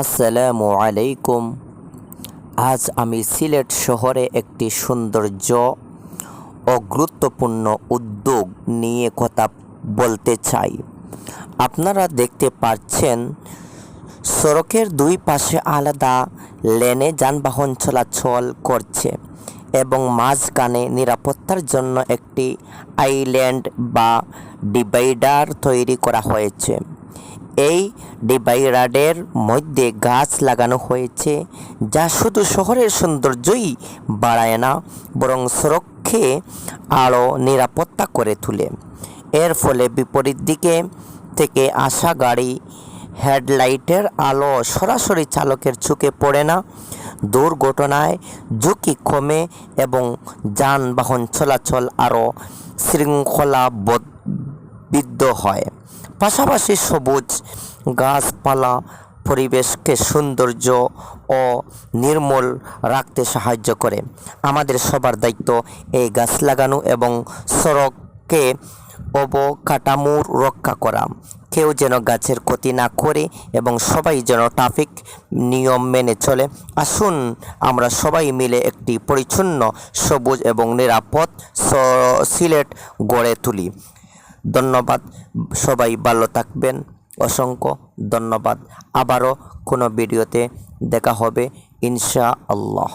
আসসালামু আলাইকুম। আজ আমি সিলেট শহরে একটি সৌন্দর্য ও গুরুত্বপূর্ণ উদ্যোগ নিয়ে কথা বলতে চাই। আপনারা দেখতে পাচ্ছেন সড়কের দুই পাশে আলাদা লেনে যানবাহন চলাচল করছে এবং মাঝখানে নিরাপত্তার জন্য একটি আইল্যান্ড বা ডিভাইডার তৈরি করা হয়েছে। এই ডিভাইডারের মধ্যে গাছ লাগানো হয়েছে, যা শুধু শহরের সৌন্দর্যই বাড়ায় না, বরং সড়ককে আরও নিরাপত্তা করে তোলে। এর ফলে বিপরীত দিকে থেকে আসা গাড়ি হেডলাইটের আলো সরাসরি চালকের চোখে পড়ে না, দুর্ঘটনায় ঝুঁকি কমে এবং যানবাহন চলাচল আরও শৃঙ্খলাবদ্ধ হয়। পাশাপাশি সবুজ গাছপালা পরিবেশকে সৌন্দর্য ও নির্মল রাখতে সাহায্য করে। আমাদের সবার দায়িত্ব এই গাছ লাগানো এবং সড়ককে অবকাঠামো রক্ষা করা। কেউ যেন গাছের ক্ষতি না করে এবং সবাই যেন ট্রাফিক নিয়ম মেনে চলে। আসুন আমরা সবাই মিলে একটি পরিচ্ছন্ন, সবুজ এবং নিরাপদ সিলেট গড়ে তুলি। ধন্যবাদ। সবাই ভালো থাকবেন। অসংখ্য ধন্যবাদ। আবারও কোনো ভিডিওতে দেখা হবে ইনশাআল্লাহ।